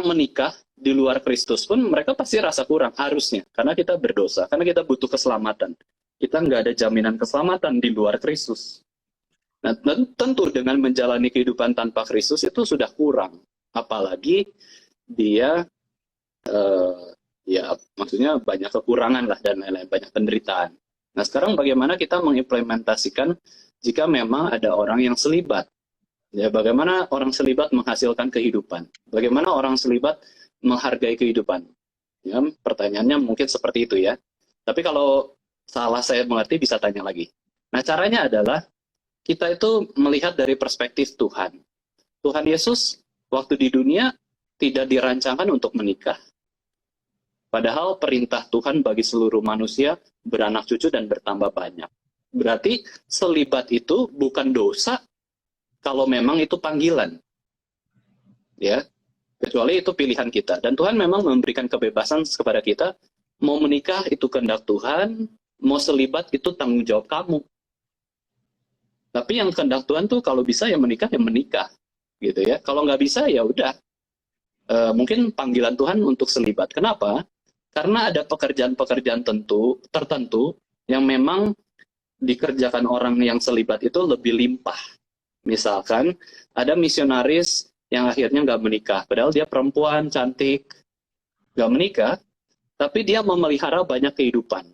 menikah di luar Kristus pun mereka pasti rasa kurang, harusnya. Karena kita berdosa, karena kita butuh keselamatan. Kita nggak ada jaminan keselamatan di luar Kristus. Nah, tentu dengan menjalani kehidupan tanpa Kristus itu sudah kurang. Apalagi dia ya maksudnya banyak kekurangan lah dan lain-lain, banyak penderitaan. Nah, sekarang bagaimana kita mengimplementasikan jika memang ada orang yang selibat? Ya, bagaimana orang selibat menghasilkan kehidupan? Bagaimana orang selibat menghargai kehidupan? Ya, pertanyaannya mungkin seperti itu ya. Tapi kalau salah saya mengerti bisa tanya lagi. Nah, caranya adalah kita itu melihat dari perspektif Tuhan. Tuhan Yesus waktu di dunia tidak dirancangkan untuk menikah. Padahal perintah Tuhan bagi seluruh manusia beranak cucu dan bertambah banyak. Berarti selibat itu bukan dosa kalau memang itu panggilan. Ya, kecuali itu pilihan kita. Dan Tuhan memang memberikan kebebasan kepada kita, mau menikah itu kehendak Tuhan, mau selibat itu tanggung jawab kamu. Tapi yang kehendak Tuhan tuh kalau bisa ya menikah, gitu ya. Kalau nggak bisa ya udah. Mungkin panggilan Tuhan untuk selibat. Kenapa? Karena ada pekerjaan-pekerjaan tertentu yang memang dikerjakan orang yang selibat itu lebih limpah. Misalkan ada misionaris yang akhirnya nggak menikah, padahal dia perempuan cantik, nggak menikah, tapi dia memelihara banyak kehidupan.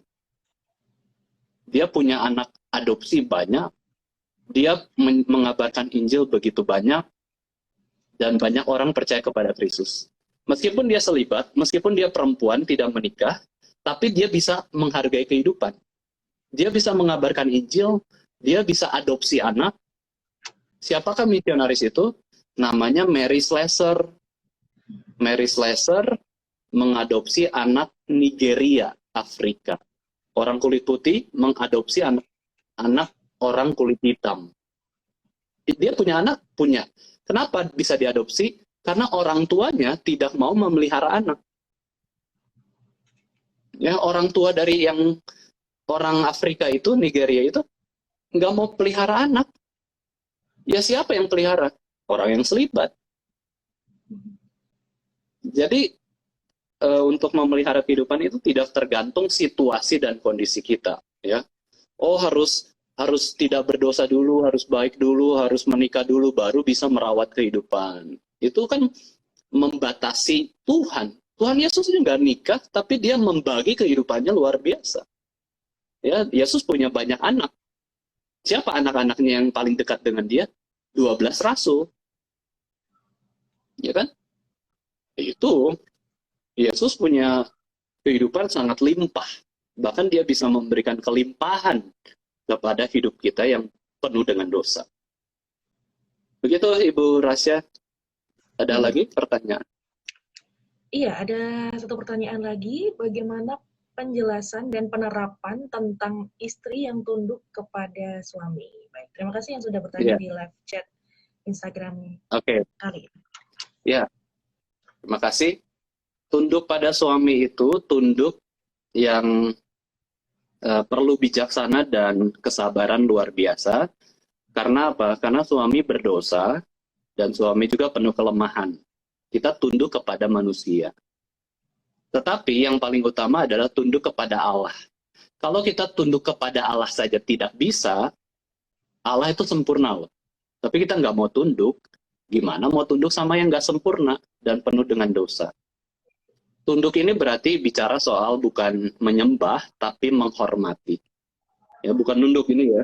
Dia punya anak adopsi banyak, dia mengabarkan Injil begitu banyak, dan banyak orang percaya kepada Kristus. Meskipun dia selibat, meskipun dia perempuan tidak menikah, tapi dia bisa menghargai kehidupan. Dia bisa mengabarkan Injil, dia bisa adopsi anak. Siapakah misionaris itu? Namanya Mary Slessor. Mary Slessor mengadopsi anak Nigeria, Afrika. Orang kulit putih mengadopsi anak orang kulit hitam. Dia punya anak? Punya. Kenapa bisa diadopsi? Karena orang tuanya tidak mau memelihara anak. Ya, orang tua dari yang orang Afrika itu, Nigeria itu, nggak mau pelihara anak. Ya siapa yang pelihara? Orang yang selibat. Jadi untuk memelihara kehidupan itu tidak tergantung situasi dan kondisi kita. Ya, oh harus tidak berdosa dulu, harus baik dulu, harus menikah dulu, baru bisa merawat kehidupan. Itu kan membatasi Tuhan. Tuhan Yesus juga nggak nikah, tapi dia membagi kehidupannya luar biasa. Ya, Yesus punya banyak anak. Siapa anak-anaknya yang paling dekat dengan dia? 12 rasul. Ya kan? Itu Yesus punya kehidupan sangat limpah. Bahkan dia bisa memberikan kelimpahan kepada hidup kita yang penuh dengan dosa. Begitu Ibu Rasya. Ada lagi pertanyaan? Iya, ada satu pertanyaan lagi. Bagaimana penjelasan dan penerapan tentang istri yang tunduk kepada suami? Baik, terima kasih yang sudah bertanya Iya, di live chat Instagram oke. kali ini. Ya, terima kasih. Tunduk pada suami itu tunduk yang perlu bijaksana dan kesabaran luar biasa. Karena apa? Karena suami berdosa dan suami juga penuh kelemahan. Kita tunduk kepada manusia. Tetapi yang paling utama adalah tunduk kepada Allah. Kalau kita tunduk kepada Allah saja tidak bisa, Allah itu sempurna loh. Tapi kita nggak mau tunduk, gimana mau tunduk sama yang nggak sempurna dan penuh dengan dosa? Tunduk ini berarti bicara soal bukan menyembah, tapi menghormati. Ya, bukan nunduk ini ya.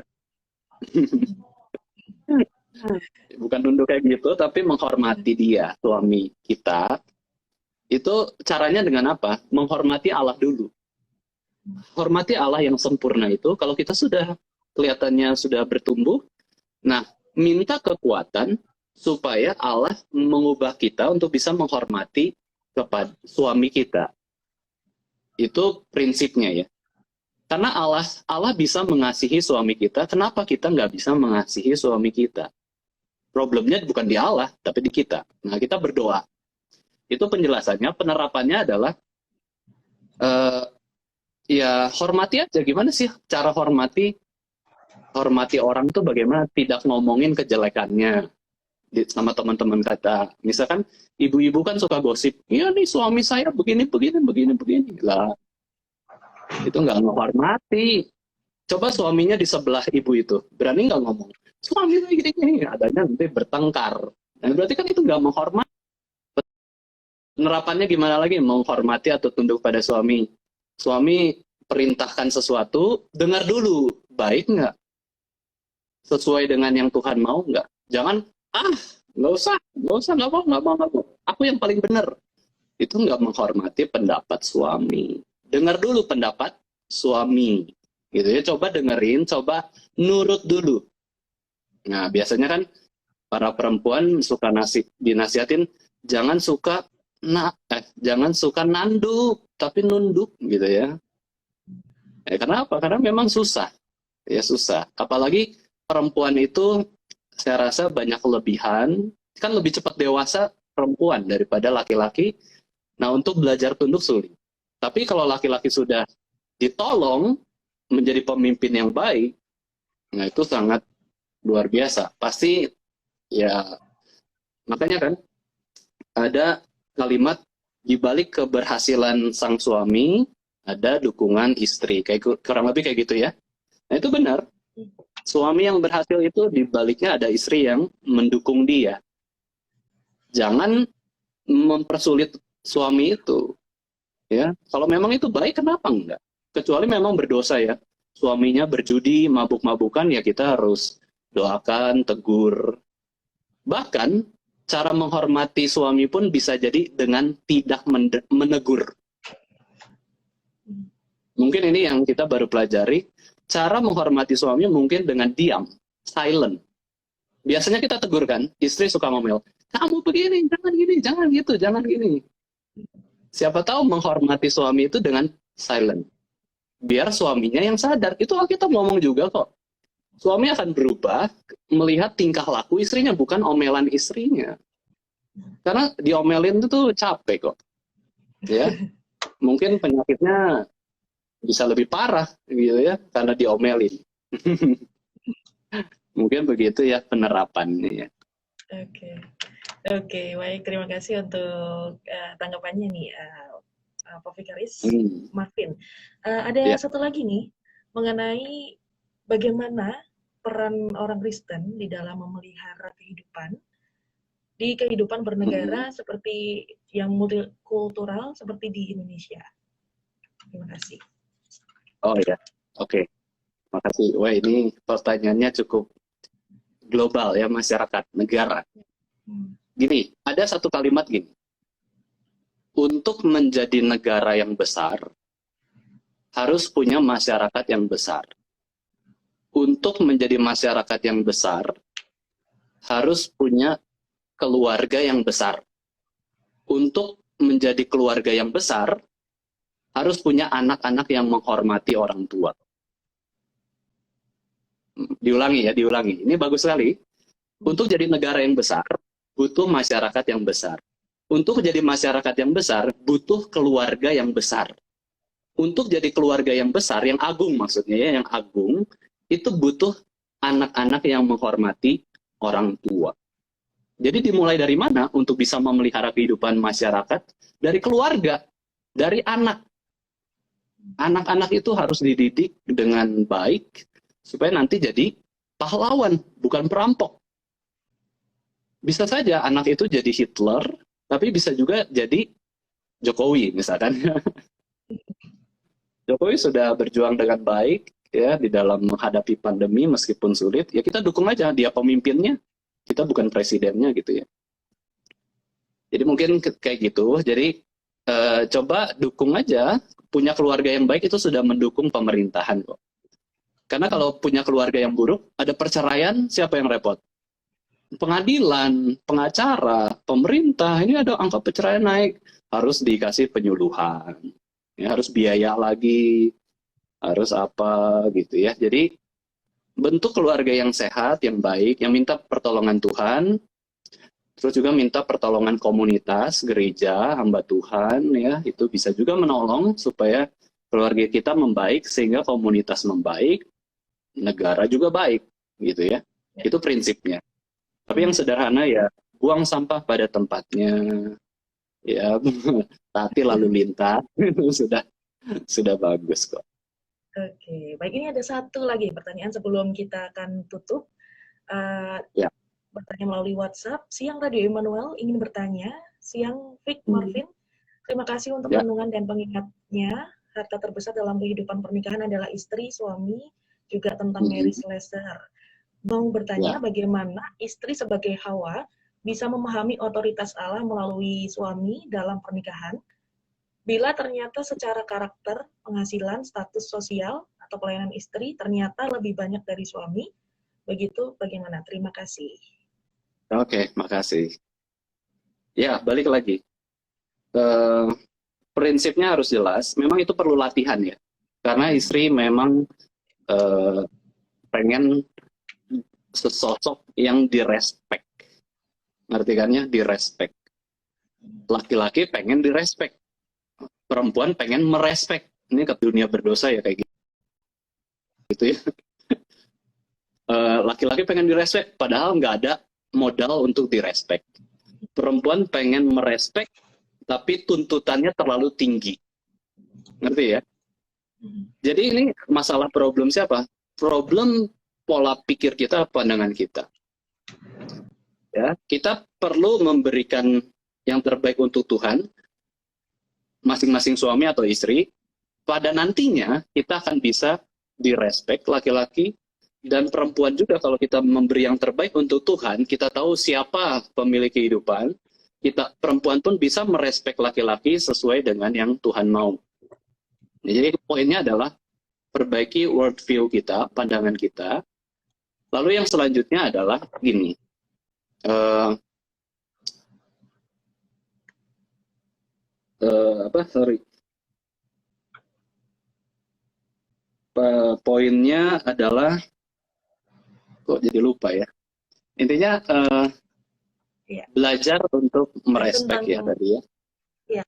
Bukan nunduk kayak gitu, tapi menghormati dia, suami kita. Itu caranya dengan apa? Menghormati Allah dulu. Hormati Allah yang sempurna itu, kalau kita sudah kelihatannya sudah bertumbuh, nah, minta kekuatan supaya Allah mengubah kita untuk bisa menghormati kepada suami kita. Itu prinsipnya ya. Karena Allah bisa mengasihi suami kita, kenapa kita nggak bisa mengasihi suami kita? Problemnya bukan di Allah, tapi di kita. Nah, kita berdoa. Itu penjelasannya, penerapannya adalah ya hormati aja. Gimana sih cara hormati? Hormati orang tuh bagaimana? Tidak ngomongin kejelekannya sama teman-teman kata. Misalkan ibu-ibu kan suka gosip. Iya nih suami saya begini, begini, begini, begini. Lah, itu nggak menghormati. Coba suaminya di sebelah ibu itu. Berani nggak ngomong? Suami saya gini-gini. Adanya nanti bertengkar. Nah, berarti kan itu nggak menghormati. Penerapannya gimana lagi? Menghormati atau tunduk pada suami. Suami perintahkan sesuatu, dengar dulu. Baik nggak? Sesuai dengan yang Tuhan mau nggak? Jangan, nggak usah, nggak mau, nggak mau, nggak mau. Aku yang paling benar. Itu nggak menghormati pendapat suami. Dengar dulu pendapat suami. Gitu ya, coba dengerin, coba nurut dulu. Nah, biasanya kan para perempuan suka dinasihatin, jangan suka jangan suka nanduk, tapi nunduk gitu ya. Kenapa? Karena memang susah. Ya susah. Apalagi perempuan itu saya rasa banyak kelebihan, kan lebih cepat dewasa perempuan daripada laki-laki. Nah, untuk belajar tunduk sulit. Tapi kalau laki-laki sudah ditolong menjadi pemimpin yang baik, nah itu sangat luar biasa. Pasti ya, makanya kan ada kalimat di balik keberhasilan sang suami ada dukungan istri. Kayak kurang lebih kayak gitu ya. Nah, itu benar. Suami yang berhasil itu di baliknya ada istri yang mendukung dia. Jangan mempersulit suami itu. Ya, kalau memang itu baik, kenapa enggak? Kecuali memang berdosa ya. Suaminya berjudi, mabuk-mabukan, ya kita harus doakan, tegur. Bahkan, cara menghormati suami pun bisa jadi dengan tidak menegur. Mungkin ini yang kita baru pelajari. Cara menghormati suami mungkin dengan diam, silent. Biasanya kita tegur kan, istri suka ngomel, kamu begini, jangan gini, jangan gitu, jangan gini. Siapa tahu menghormati suami itu dengan silent. Biar suaminya yang sadar. Itu kita ngomong juga kok. Suami akan berubah melihat tingkah laku istrinya, bukan omelan istrinya. Karena diomelin itu capek kok. Ya, mungkin penyakitnya bisa lebih parah gitu ya, karena diomelin. Mungkin begitu ya penerapannya ya. Oke, baik. Terima kasih untuk tanggapannya nih, Pak Fikaris Martin. Ada satu lagi nih, mengenai bagaimana peran orang Kristen di dalam memelihara kehidupan bernegara seperti yang multikultural seperti di Indonesia. Terima kasih. Oh ya, oke. Makasih. Wah, ini pertanyaannya cukup global ya, masyarakat, negara. Gini, ada satu kalimat gini. Untuk menjadi negara yang besar, harus punya masyarakat yang besar. Untuk menjadi masyarakat yang besar, harus punya keluarga yang besar. Untuk menjadi keluarga yang besar, harus punya anak-anak yang menghormati orang tua. Diulangi ya, diulangi. Ini bagus sekali. Untuk jadi negara yang besar, butuh masyarakat yang besar. Untuk jadi masyarakat yang besar, butuh keluarga yang besar. Untuk jadi keluarga yang besar, yang agung maksudnya ya, yang agung, itu butuh anak-anak yang menghormati orang tua. Jadi dimulai dari mana untuk bisa memelihara kehidupan masyarakat? Dari keluarga, dari anak. Anak-anak itu harus dididik dengan baik, supaya nanti jadi pahlawan, bukan perampok. Bisa saja anak itu jadi Hitler, tapi bisa juga jadi Jokowi misalkan. Jokowi sudah berjuang dengan baik ya di dalam menghadapi pandemi meskipun sulit, ya kita dukung aja, dia pemimpinnya, kita bukan presidennya gitu ya. Jadi mungkin kayak gitu. Jadi coba dukung aja, punya keluarga yang baik itu sudah mendukung pemerintahan kok. Karena kalau punya keluarga yang buruk, ada perceraian, siapa yang repot? Pengadilan, pengacara, pemerintah, ini ada angka perceraian naik, harus dikasih penyuluhan, ya, harus biaya lagi, harus apa gitu ya. Jadi bentuk keluarga yang sehat, yang baik, yang minta pertolongan Tuhan, terus juga minta pertolongan komunitas, gereja, hamba Tuhan, ya itu bisa juga menolong supaya keluarga kita membaik sehingga komunitas membaik, negara juga baik, gitu ya. Itu prinsipnya. Tapi yang sederhana ya, buang sampah pada tempatnya, ya taati lalu lintas, sudah bagus kok. Oke, baik, ini ada satu lagi pertanyaan sebelum kita akan tutup. Ya. Bertanya melalui WhatsApp. Siang Radio Immanuel ingin bertanya. Siang Vic Marvin, terima kasih untuk renungan dan pengingatnya. Harta terbesar dalam kehidupan pernikahan adalah istri, suami, juga tentang Mary Slessor. Mau bertanya bagaimana istri sebagai Hawa bisa memahami otoritas Allah melalui suami dalam pernikahan, bila ternyata secara karakter, penghasilan, status sosial, atau pelayanan istri ternyata lebih banyak dari suami. Begitu bagaimana? Terima kasih. Oke, makasih. Ya, balik lagi. Prinsipnya harus jelas. Memang itu perlu latihan ya. Karena istri memang pengen sesosok yang direspek. Ngerti kan ya? Direspek. Laki-laki pengen direspek. Perempuan pengen merespek. Ini ke dunia berdosa ya kayak gitu ya. Laki-laki pengen direspek, padahal nggak ada modal untuk direspek. Perempuan pengen merespek, tapi tuntutannya terlalu tinggi. Ngerti ya? Jadi ini masalah problem siapa? Problem pola pikir kita, pandangan kita. Ya, kita perlu memberikan yang terbaik untuk Tuhan, masing-masing suami atau istri. Pada nantinya kita akan bisa direspek laki-laki dan perempuan juga. Kalau kita memberi yang terbaik untuk Tuhan, kita tahu siapa pemilik kehidupan. Perempuan pun bisa merespek laki-laki sesuai dengan yang Tuhan mau. Jadi poinnya adalah perbaiki worldview kita, pandangan kita. Lalu yang selanjutnya adalah gini. Poinnya adalah, kok jadi lupa ya. Intinya belajar untuk merespek ya tadi ya. Iya.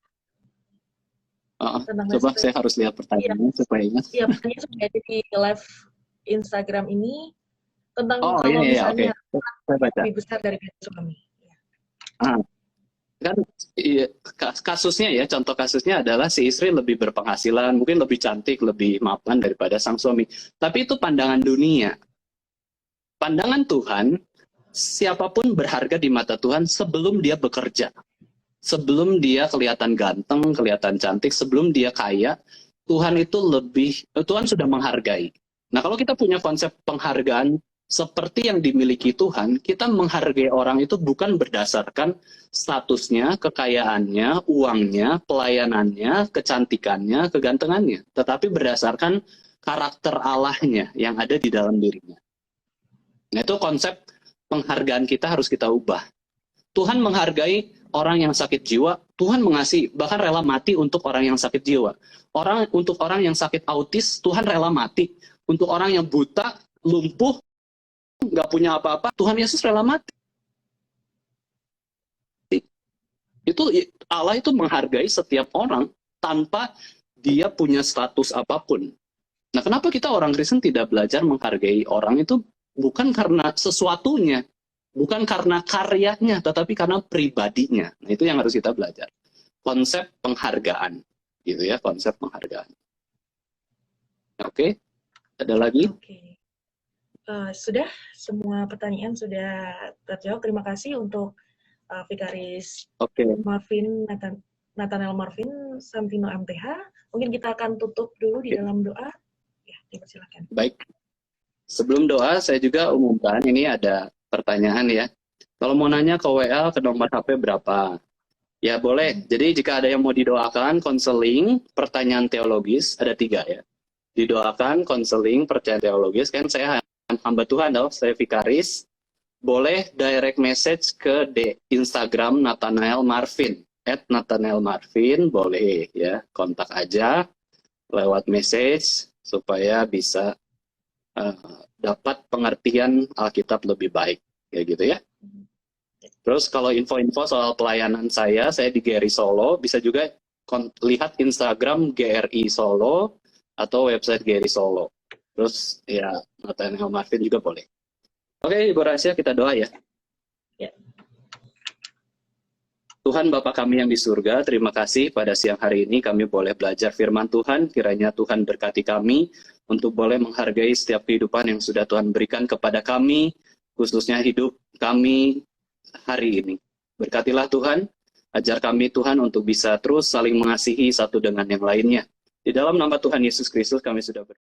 Coba saya harus lihat pertanyaannya supaya ingat. Iya, pertanyaan sudah ada di live Instagram ini tentang kalau misalnya lebih besar dari suami. Kan kasusnya ya, contoh kasusnya adalah si istri lebih berpenghasilan, mungkin lebih cantik, lebih mapan daripada sang suami. Tapi itu pandangan dunia. Pandangan Tuhan, siapapun berharga di mata Tuhan sebelum dia bekerja. Sebelum dia kelihatan ganteng, kelihatan cantik, sebelum dia kaya, Tuhan sudah menghargai. Nah, kalau kita punya konsep penghargaan seperti yang dimiliki Tuhan, kita menghargai orang itu bukan berdasarkan statusnya, kekayaannya, uangnya, pelayanannya, kecantikannya, kegantengannya, tetapi berdasarkan karakter Allahnya yang ada di dalam dirinya. Nah, itu konsep penghargaan kita harus kita ubah. Tuhan menghargai orang yang sakit jiwa, Tuhan mengasihi, bahkan rela mati untuk orang yang sakit jiwa. Untuk orang yang sakit autis, Tuhan rela mati. Untuk orang yang buta, lumpuh, nggak punya apa-apa, Tuhan Yesus rela mati. Itu Allah itu menghargai setiap orang tanpa dia punya status apapun. Nah, kenapa kita orang Kristen tidak belajar menghargai orang itu? Bukan karena sesuatunya, bukan karena karyanya, tetapi karena pribadinya. Nah, itu yang harus kita belajar. Konsep penghargaan, gitu ya, konsep penghargaan. Oke, ada lagi? Oke. Sudah, semua pertanyaan sudah terjawab. Terima kasih untuk Vikaris Marvin, Nathanael Marvin, Santino MTH. Mungkin kita akan tutup dulu di dalam doa. Ya, dipersilakan. Baik. Sebelum doa, saya juga umumkan, ini ada pertanyaan ya. Kalau mau nanya ke WL, ke nomor HP berapa? Ya boleh. Jadi jika ada yang mau didoakan, konseling, pertanyaan teologis, ada 3 ya. Didoakan, konseling, pertanyaan teologis, kan saya hamba Tuhan dong, saya Vikaris. Boleh direct message ke Instagram Nathanael Marvin, @Nathanael Marvin, boleh ya, kontak aja lewat message supaya bisa dapat pengertian Alkitab lebih baik, kayak gitu ya. Terus kalau info-info soal pelayanan saya di GRI Solo, bisa juga lihat Instagram GRI Solo atau website GRI Solo. Terus ya Nathanael Marvin juga boleh. Oke, Ibu Rahasia, kita doa ya. Ya. Tuhan Bapa kami yang di surga, terima kasih pada siang hari ini kami boleh belajar firman Tuhan. Kiranya Tuhan berkati kami untuk boleh menghargai setiap kehidupan yang sudah Tuhan berikan kepada kami, khususnya hidup kami hari ini. Berkatilah Tuhan, ajar kami Tuhan untuk bisa terus saling mengasihi satu dengan yang lainnya. Di dalam nama Tuhan Yesus Kristus kami sudah berdoa.